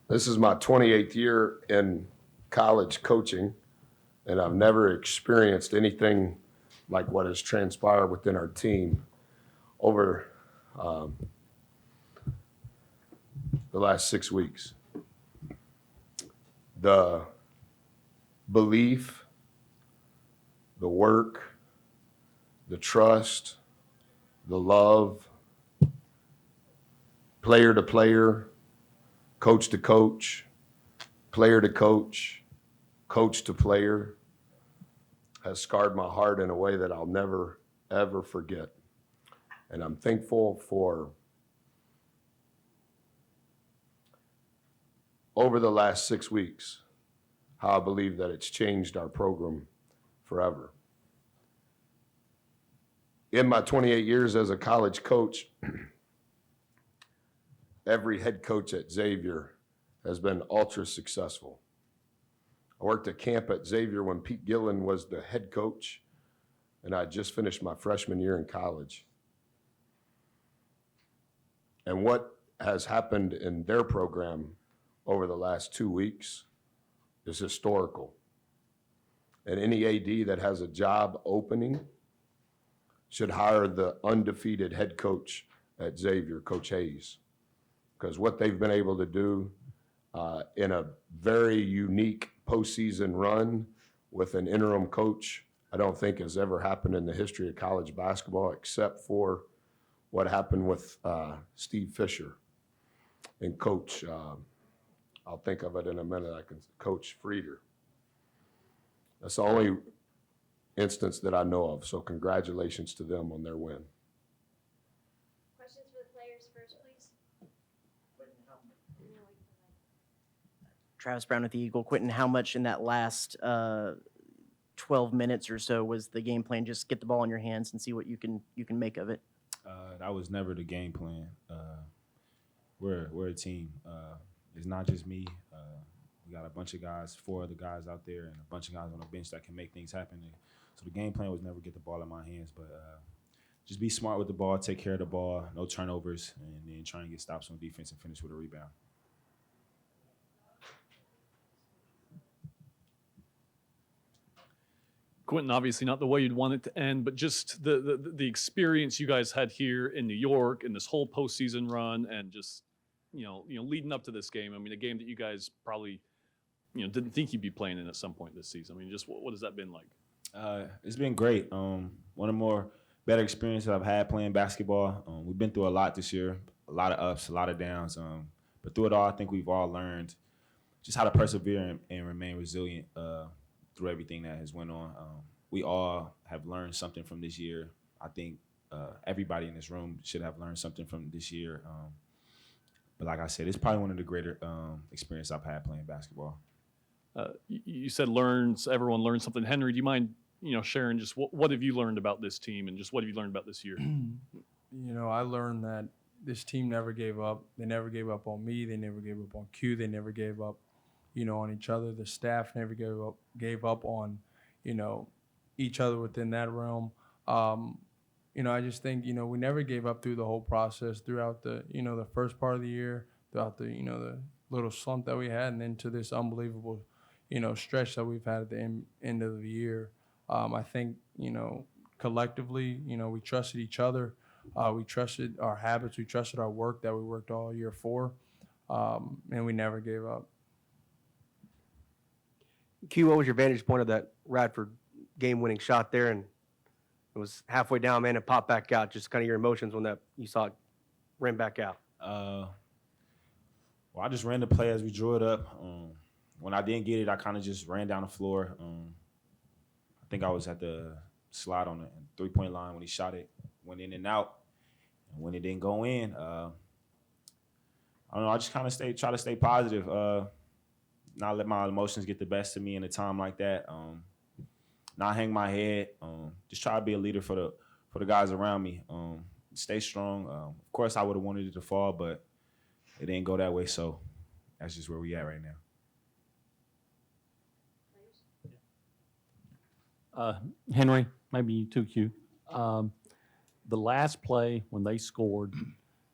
This is my 28th year in college coaching, and I've never experienced anything like what has transpired within our team over the last 6 weeks. The belief, the work, the trust, the love, player to player, coach to coach, player to coach, coach to player, has scarred my heart in a way that I'll never, ever forget. And I'm thankful for over the last 6 weeks, how I believe that it's changed our program forever. In my 28 years as a college coach, every head coach at Xavier has been ultra successful. I worked at camp at Xavier when Pete Gillen was the head coach, and I just finished my freshman year in college. And what has happened in their program over the last 2 weeks is historical. And any AD that has a job opening should hire the undefeated head coach at Xavier, Coach Hayes, because what they've been able to do in a very unique postseason run with an interim coach, I don't think has ever happened in the history of college basketball, except for what happened with Steve Fisher and Coach, I'll think of it in a minute, Coach Frieder. That's the only instance that I know of, so congratulations to them on their win. Questions for the players first, please? Travis Brown with the Eagle. Quenton, how much in that last 12 minutes or so was the game plan? Just get the ball in your hands and see what you can make of it. That was never the game plan. We're a team. It's not just me. We got a bunch of guys, 4 other guys out there, and a bunch of guys on the bench that can make things happen. So the game plan was never get the ball in my hands, but just be smart with the ball, take care of the ball, no turnovers, and then try and get stops on defense and finish with a rebound. Quenton, obviously not the way you'd want it to end, but just the experience you guys had here in New York and this whole postseason run, and just leading up to this game. I mean, a game that you guys probably didn't think you'd be playing in at some point this season. I mean, just what has that been like? It's been great. One of the more better experiences I've had playing basketball. We've been through a lot this year, a lot of ups, a lot of downs. But through it all, I think we've all learned just how to persevere and remain resilient through everything that has went on. We all have learned something from this year. I think everybody in this room should have learned something from this year. But like I said, it's probably one of the greater experiences I've had playing basketball. You said everyone learned something. Henry, do you mind sharing just what have you learned about this team and just what have you learned about this year? I learned that this team never gave up. They never gave up on me. They never gave up on Q. They never gave up, on each other. The staff never gave up on, each other within that realm. I just think, we never gave up through the whole process throughout the, the first part of the year, throughout the, the little slump that we had, and then to this unbelievable, stretch that we've had at the end of the year. I think, collectively, we trusted each other. We trusted our habits. We trusted our work that we worked all year for, and we never gave up. Q, what was your vantage point of that Radford game-winning shot there? And it was halfway down, man, it popped back out. Just kind of your emotions when you saw it rim back out. Well, I just ran the play as we drew it up. When I didn't get it, I kind of just ran down the floor. I think I was at the slide on the three-point line when he shot it. Went in and out. And when it didn't go in, I don't know, I just kind of try to stay positive, not let my emotions get the best of me in a time like that. Not hang my head. Just try to be a leader for the guys around me. Stay strong. Of course, I would have wanted it to fall, but it didn't go that way. So that's just where we at right now. Henry, maybe you too, Q. The last play when they scored,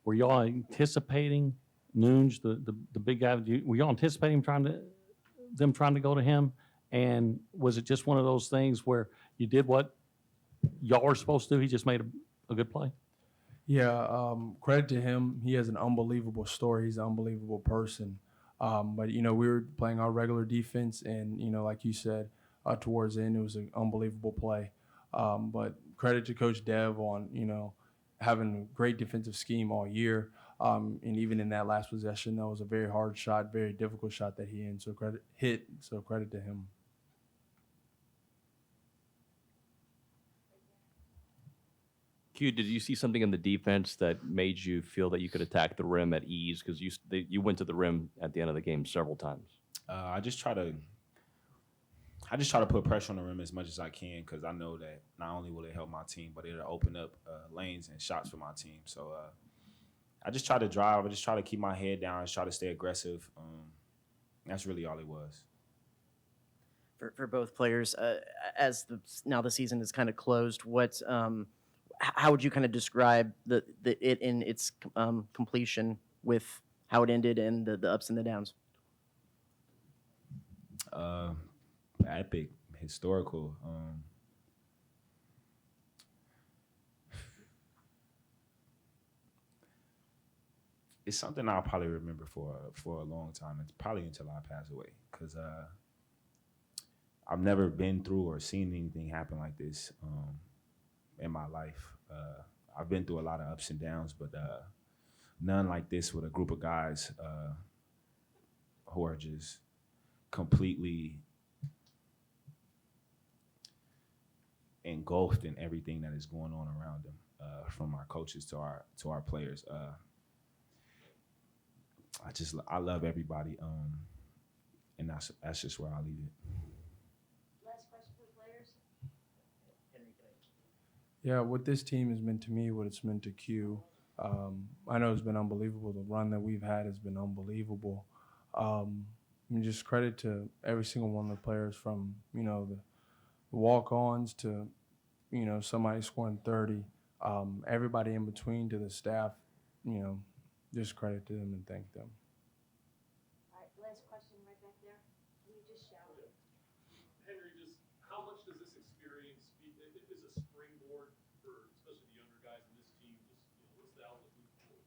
were y'all anticipating Nunes, the big guy, were you anticipating them trying to go to him? And was it just one of those things where you did what y'all were supposed to do? He just made a good play? Yeah, credit to him. He has an unbelievable story. He's an unbelievable person. But we were playing our regular defense, and like you said, towards the end, it was an unbelievable play. But credit to Coach Dev on having a great defensive scheme all year. And even in that last possession, that was a very hard shot, very difficult shot that he hit. So credit to him. Q, did you see something in the defense that made you feel that you could attack the rim at ease? Because you went to the rim at the end of the game several times. I just try to put pressure on the rim as much as I can because I know that not only will it help my team, but it'll open up lanes and shots for my team. So I just try to drive. I just try to keep my head down. I just try to stay aggressive. That's really all it was. For both players, now the season is kind of closed, how would you kind of describe it in its completion with how it ended and the ups and the downs? Epic, historical. It's something I'll probably remember for a long time. It's probably until I pass away, because I've never been through or seen anything happen like this in my life. I've been through a lot of ups and downs, but none like this with a group of guys who are just completely engulfed in everything that is going on around them, from our coaches to our players. I love everybody, and that's just where I'll leave it. Last question for the players. Yeah, what this team has meant to me, what it's meant to Q, I know it's been unbelievable. The run that we've had has been unbelievable. Just credit to every single one of the players, from the walk-ons to somebody scoring 30. Everybody in between, to the staff. Just credit to them and thank them. All right, last question right back there. Can you just shout it? Henry, just how much does this experience is a springboard for especially the younger guys in this team? Just what's the outlook moving forward?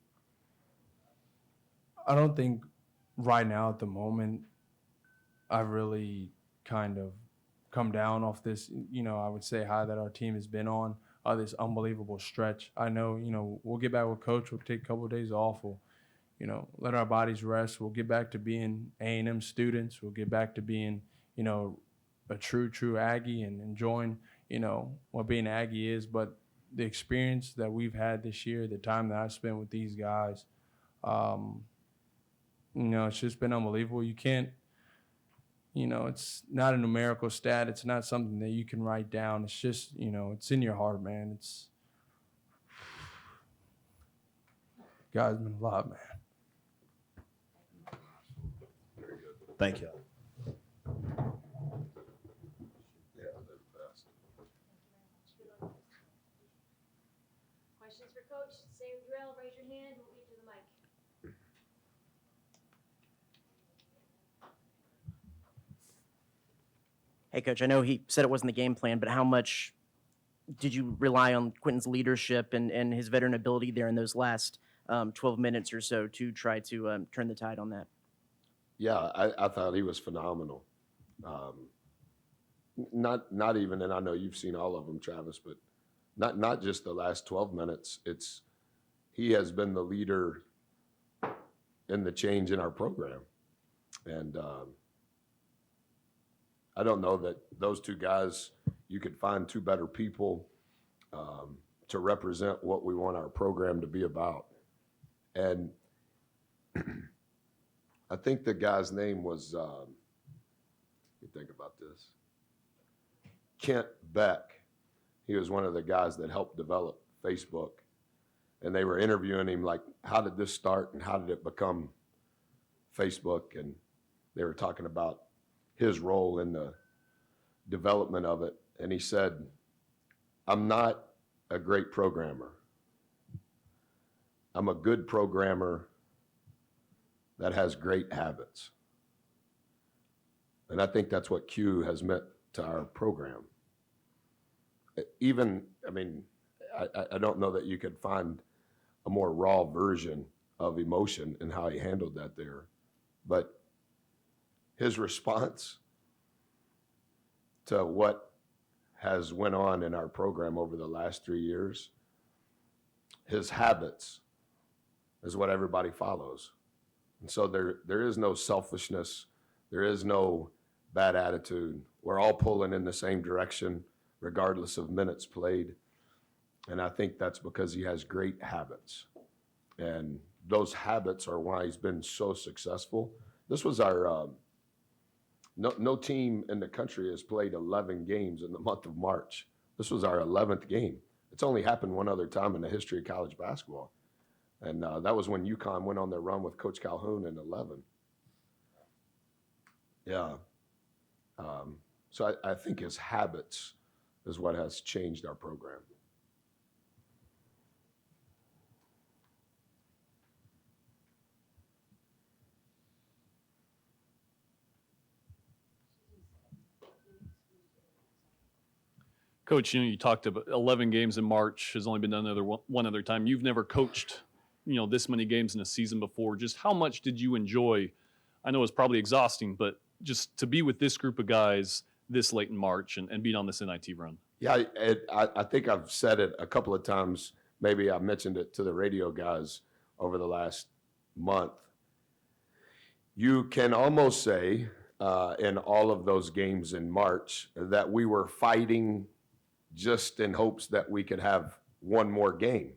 I don't think right now at the moment I've really kind of come down off this, I would say high that our team has been on, this unbelievable stretch. I know, we'll get back with Coach. We'll take a couple of days off. We'll, let our bodies rest. We'll get back to being A&M students. We'll get back to being, a true Aggie and enjoying, what being an Aggie is. But the experience that we've had this year, the time that I spent with these guys, it's just been unbelievable. You can't, it's not a numerical stat. It's not something that you can write down. It's just, it's in your heart, man. Guys, been a lot, man. Thank you. Questions for Coach? Same drill. Raise your hand. We'll get to the mic. Hey, Coach, I know he said it wasn't the game plan, but how much did you rely on Quenton's leadership and his veteran ability there in those last 12 minutes or so to try to turn the tide on that? Yeah, I thought he was phenomenal. Not even, and I know you've seen all of them, Travis, but not just the last 12 minutes. He has been the leader in the change in our program. And I don't know that those two guys, you could find two better people to represent what we want our program to be about. And I think the guy's name was, let me think about this, Kent Beck. He was one of the guys that helped develop Facebook. And they were interviewing him like, how did this start and how did it become Facebook? And they were talking about his role in the development of it. And he said, I'm not a great programmer. I'm a good programmer that has great habits. And I think that's what Q has meant to our program. Even, I mean, I don't know that you could find a more raw version of emotion and how he handled that there. But his response to what has went on in our program over the last 3 years, his habits is what everybody follows. And so there is no selfishness. There is no bad attitude. We're all pulling in the same direction, regardless of minutes played. And I think that's because he has great habits. And those habits are why he's been so successful. This was our, no team in the country has played 11 games in the month of March. This was our 11th game. It's only happened one other time in the history of college basketball. And that was when UConn went on their run with Coach Calhoun in 11. Yeah. So I think his habits is what has changed our program. Coach, you talked about 11 games in March, has only been done one other time. You've never coached, this many games in a season before. Just how much did you enjoy? I know it's probably exhausting, but just to be with this group of guys this late in March and being on this NIT run. Yeah, I think I've said it a couple of times. Maybe I mentioned it to the radio guys over the last month. You can almost say in all of those games in March that we were fighting just in hopes that we could have one more game.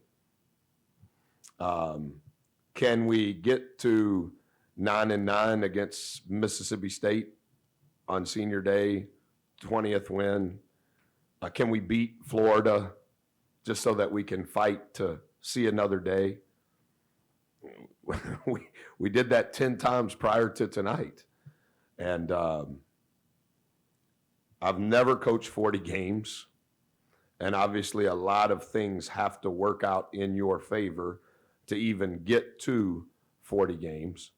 Can we get to 9-9 against Mississippi State on senior day, 20th win? Can we beat Florida just so that we can fight to see another day? We did that 10 times prior to tonight. And I've never coached 40 games. And obviously a lot of things have to work out in your favor to even get to 40 games.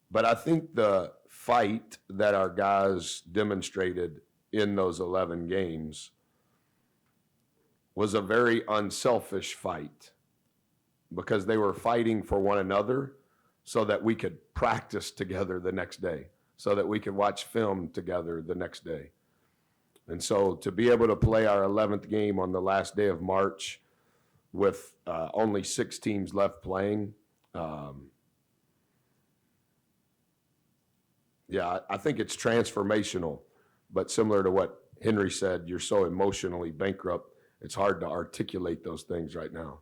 But I think the fight that our guys demonstrated in those 11 games was a very unselfish fight because they were fighting for one another so that we could practice together the next day, so that we could watch film together the next day. And so to be able to play our 11th game on the last day of March with only 6 teams left playing, yeah, I think it's transformational. But similar to what Henry said, you're so emotionally bankrupt, it's hard to articulate those things right now.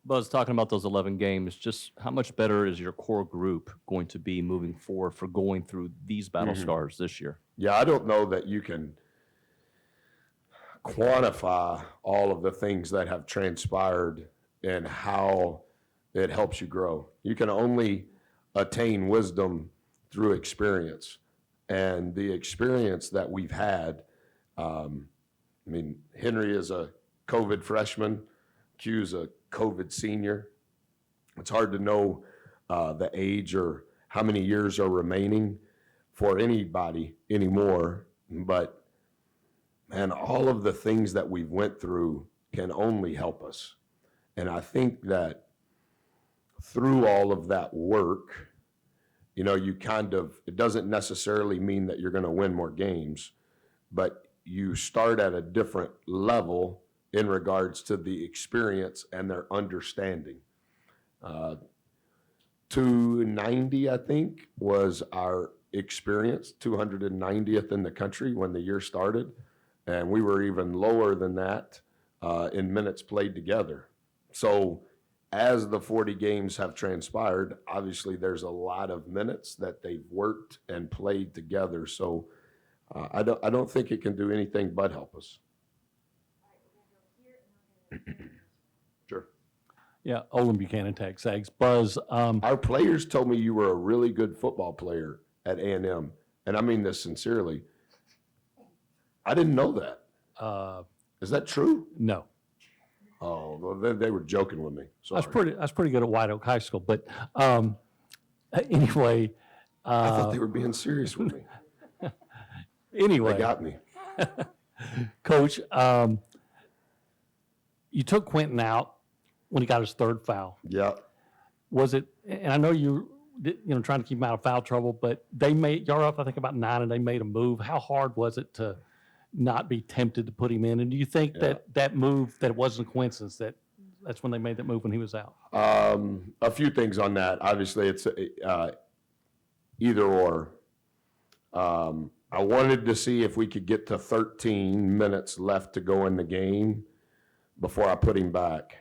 Buzz, talking about those 11 games, just how much better is your core group going to be moving forward for going through these battle scars this year? Yeah, I don't know that you can quantify all of the things that have transpired and how it helps you grow. You can only attain wisdom through experience. And the experience that we've had, Henry is a COVID freshman, Q's a COVID senior. It's hard to know the age or how many years are remaining for anybody anymore. But, man, all of the things that we've went through can only help us. And I think that through all of that work, it doesn't necessarily mean that you're going to win more games, but you start at a different level in regards to the experience and their understanding. 290, I think, was our experience, 290th in the country when the year started, and we were even lower than that in minutes played together. So as the 40 games have transpired, obviously there's a lot of minutes that they've worked and played together. So I don't think it can do anything but help us. Sure. Yeah, Olin Buchanan, Tech Sags. Buzz, Our players told me you were a really good football player at A&M, and I mean this sincerely. I didn't know that. Is that true? no. Oh, well, they were joking with me. I Sorry. was pretty good at White Oak High School, but anyway, I thought they were being serious with me. They anyway, got me. Coach, you took Quenton out when he got his third foul. Yeah. Was it? And I know trying to keep him out of foul trouble, but y'all were up, I think, about 9, and they made a move. How hard was it to not be tempted to put him in? And do you think that move, that it wasn't a coincidence, that's when they made that move when he was out? A few things on that. Obviously, it's either or. I wanted to see if we could get to 13 minutes left to go in the game before I put him back.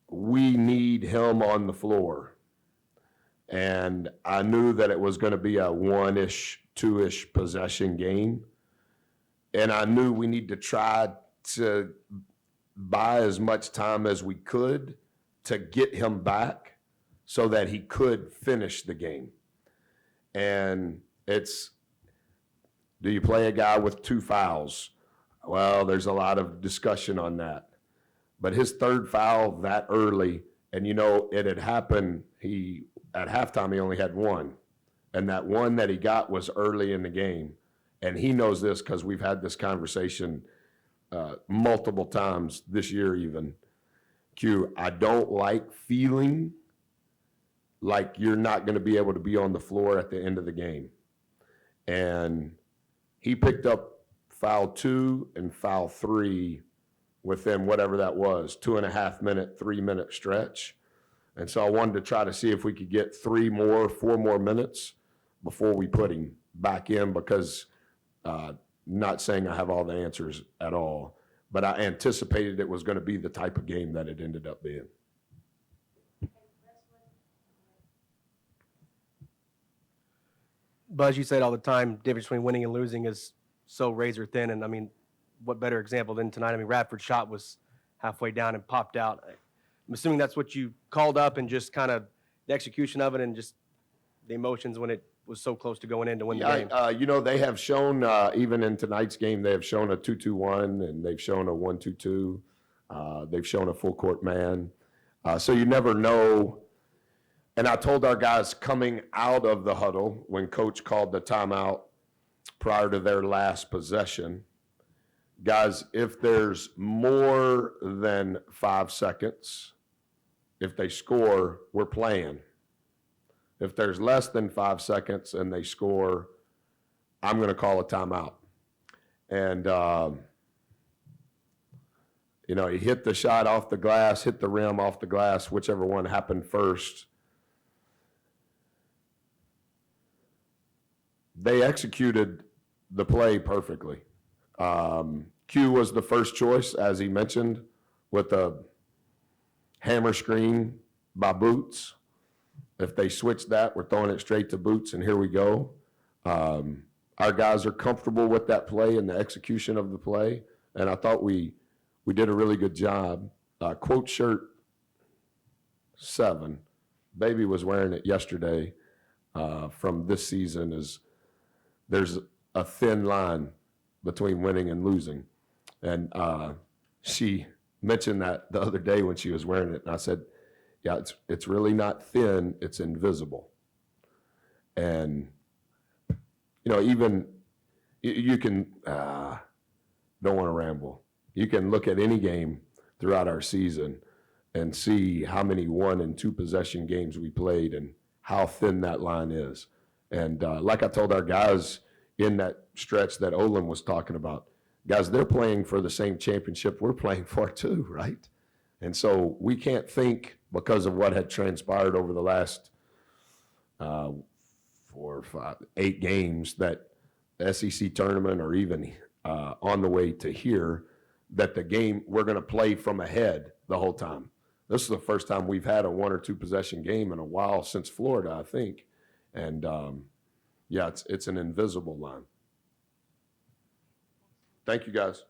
We need him on the floor. And I knew that it was going to be a 1-ish, 2-ish possession game. And I knew we need to try to buy as much time as we could to get him back so that he could finish the game. And do you play a guy with 2 fouls? Well, there's a lot of discussion on that. But his third foul that early, and it had happened, at halftime he only had 1. And that 1 that he got was early in the game. And he knows this because we've had this conversation multiple times this year even. Q, I don't like feeling like you're not going to be able to be on the floor at the end of the game. And he picked up foul 2 and foul 3 within whatever that was, 2.5 minute, 3 minute stretch. And so I wanted to try to see if we could get 4 more minutes before we put him back in, because not saying I have all the answers at all, but I anticipated it was going to be the type of game that it ended up being. Buzz, you said all the time, difference between winning and losing is so razor thin. And I mean, what better example than tonight? I mean, Radford's shot was halfway down and popped out. I'm assuming that's what you called up, and just kind of the execution of it and just the emotions when it was so close to going in to win the game. They have shown, even in tonight's game, they have shown a 2-2-1, and they've shown a 1-2-2. They've shown a full court man. So you never know. And I told our guys coming out of the huddle when Coach called the timeout prior to their last possession, guys, if there's more than 5 seconds, if they score, we're playing. If there's less than 5 seconds and they score, I'm going to call a timeout. And, he hit the shot off the glass, hit the rim off the glass, whichever one happened first. They executed the play perfectly. Q was the first choice, as he mentioned, with a hammer screen by Boots. If they switch that, we're throwing it straight to Boots, and here we go. Our guys are comfortable with that play and the execution of the play, and I thought we did a really good job. Quote shirt 7, Baby was wearing it yesterday from this season, there's a thin line between winning and losing. And she mentioned that the other day when she was wearing it, and I said, yeah, it's really not thin, it's invisible. And, even you can, don't want to ramble. You can look at any game throughout our season and see how many 1 and 2 possession games we played and how thin that line is. And like I told our guys in that stretch that Olin was talking about, guys, they're playing for the same championship we're playing for too, right? And so we can't think, because of what had transpired over the last 4, 5, 8 games, that the SEC tournament or even on the way to here, that the game we're going to play from ahead the whole time. This is the first time we've had a 1 or 2 possession game in a while since Florida, I think. And it's an invisible line. Thank you, guys.